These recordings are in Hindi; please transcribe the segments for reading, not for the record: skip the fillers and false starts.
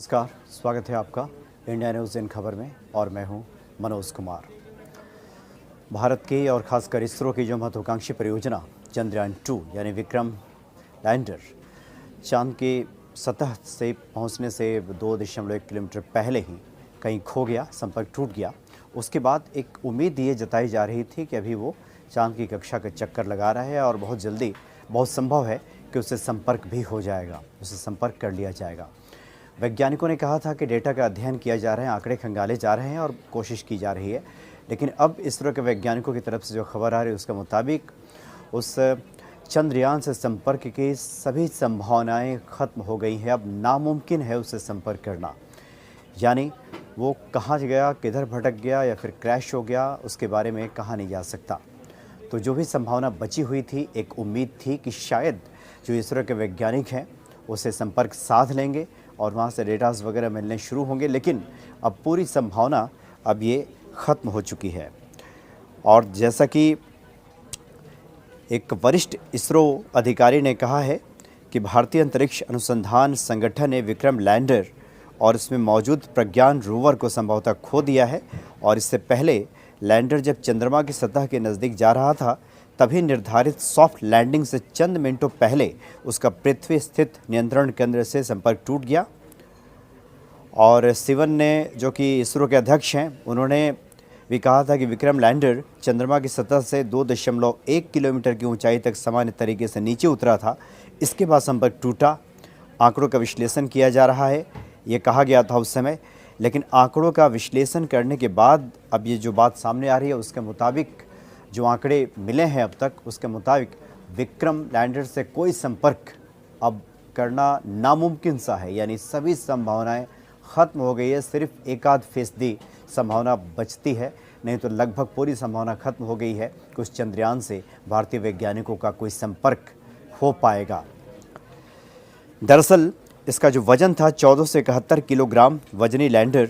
नमस्कार, स्वागत है आपका इंडिया न्यूज़ इन खबर में और मैं हूं मनोज कुमार। भारत की और खासकर इसरो की जो महत्वाकांक्षी परियोजना चंद्रयान 2 यानी विक्रम लैंडर चांद की सतह से पहुंचने से 2.1 किलोमीटर पहले ही कहीं खो गया, संपर्क टूट गया। उसके बाद एक उम्मीद ये जताई जा रही थी कि अभी वो चांद की कक्षा का चक्कर लगा रहा है और बहुत जल्दी बहुत संभव है कि उससे संपर्क भी हो जाएगा, उससे संपर्क कर लिया जाएगा। वैज्ञानिकों ने कहा था कि डेटा का अध्ययन किया जा रहा है, आंकड़े खंगाले जा रहे हैं और कोशिश की जा रही है। लेकिन अब इसरो के वैज्ञानिकों की तरफ से जो खबर आ रही है उसके मुताबिक उस चंद्रयान से संपर्क की सभी संभावनाएं खत्म हो गई हैं। अब नामुमकिन है उससे संपर्क करना, यानी वो कहाँ गया, किधर भटक गया या फिर क्रैश हो गया, उसके बारे में कहा नहीं जा सकता। तो जो भी संभावना बची हुई थी, एक उम्मीद थी कि शायद जो इसरो के वैज्ञानिक हैं उससे संपर्क साध लेंगे और वहाँ से डेटास वगैरह मिलने शुरू होंगे, लेकिन अब पूरी संभावना अब ये ख़त्म हो चुकी है। और जैसा कि एक वरिष्ठ इसरो अधिकारी ने कहा है कि भारतीय अंतरिक्ष अनुसंधान संगठन ने विक्रम लैंडर और इसमें मौजूद प्रज्ञान रोवर को संभवतः खो दिया है। और इससे पहले लैंडर जब चंद्रमा की सतह के नज़दीक जा रहा था तभी निर्धारित सॉफ्ट लैंडिंग से चंद मिनटों पहले उसका पृथ्वी स्थित नियंत्रण केंद्र से संपर्क टूट गया। और सिवन ने, जो कि इसरो के अध्यक्ष हैं, उन्होंने भी कहा था कि विक्रम लैंडर चंद्रमा की सतह से 2.1 किलोमीटर की ऊंचाई तक सामान्य तरीके से नीचे उतरा था। इसके बाद संपर्क टूटा। आंकड़ों का विश्लेषण किया जा रहा है, ये कहा गया था उस समय। लेकिन आंकड़ों का विश्लेषण करने के बाद अब ये जो बात सामने आ रही है उसके मुताबिक, जो आंकड़े मिले हैं अब तक, उसके मुताबिक विक्रम लैंडर से कोई संपर्क अब करना नामुमकिन सा है, यानी सभी संभावनाएं ख़त्म हो गई है। सिर्फ 1-8% संभावना बचती है, नहीं तो लगभग पूरी संभावना खत्म हो गई है कि उस चंद्रयान से भारतीय वैज्ञानिकों का कोई संपर्क हो पाएगा। दरअसल इसका जो वजन था 14 से 71 किलोग्राम वजनी लैंडर,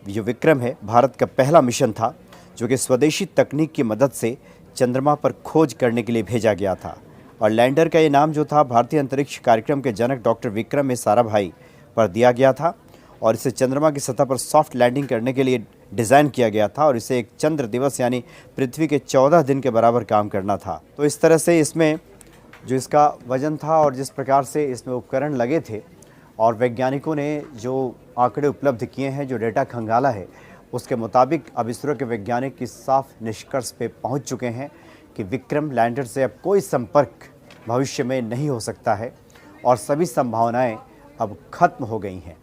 जो विक्रम है, भारत का पहला मिशन था जो कि स्वदेशी तकनीक की मदद से चंद्रमा पर खोज करने के लिए भेजा गया था। और लैंडर का ये नाम जो था भारतीय अंतरिक्ष कार्यक्रम के जनक डॉक्टर विक्रम साराभाई पर दिया गया था। और इसे चंद्रमा की सतह पर सॉफ्ट लैंडिंग करने के लिए डिज़ाइन किया गया था और इसे एक चंद्र दिवस यानी पृथ्वी के 14 दिन के बराबर काम करना था। तो इस तरह से इसमें जो इसका वजन था और जिस प्रकार से इसमें उपकरण लगे थे और वैज्ञानिकों ने जो आंकड़े उपलब्ध किए हैं, जो डेटा खंगाला है, उसके मुताबिक अब इसरो के वैज्ञानिक इस साफ निष्कर्ष पे पहुंच चुके हैं कि विक्रम लैंडर से अब कोई संपर्क भविष्य में नहीं हो सकता है और सभी संभावनाएं अब खत्म हो गई हैं।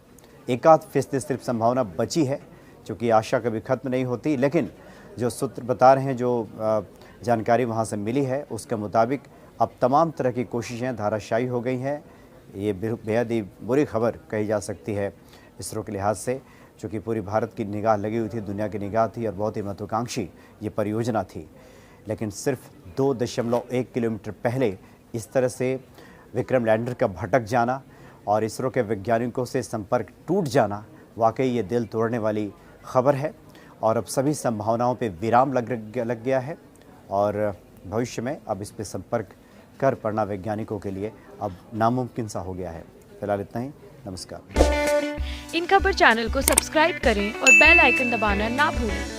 1-8% सिर्फ संभावना बची है, क्योंकि आशा कभी खत्म नहीं होती। लेकिन जो सूत्र बता रहे हैं, जो जानकारी वहाँ से मिली है, उसके मुताबिक अब तमाम तरह की कोशिशें धाराशायी हो गई हैं। ये बेहद ही बुरी खबर कही जा सकती है इसरो के लिहाज से, चूँकि पूरी भारत की निगाह लगी हुई थी, दुनिया की निगाह थी और बहुत ही महत्वाकांक्षी ये परियोजना थी। लेकिन सिर्फ 2.1 किलोमीटर पहले इस तरह से विक्रम लैंडर का भटक जाना और इसरो के वैज्ञानिकों से संपर्क टूट जाना वाकई ये दिल तोड़ने वाली खबर है। और अब सभी संभावनाओं पे विराम लग गया है और भविष्य में अब इस पे संपर्क कर पाना वैज्ञानिकों के लिए अब नामुमकिन सा हो गया है। फिलहाल इतना ही, नमस्कार। इन खबर चैनल को सब्सक्राइब करें और बेल आइकन दबाना ना भूलें।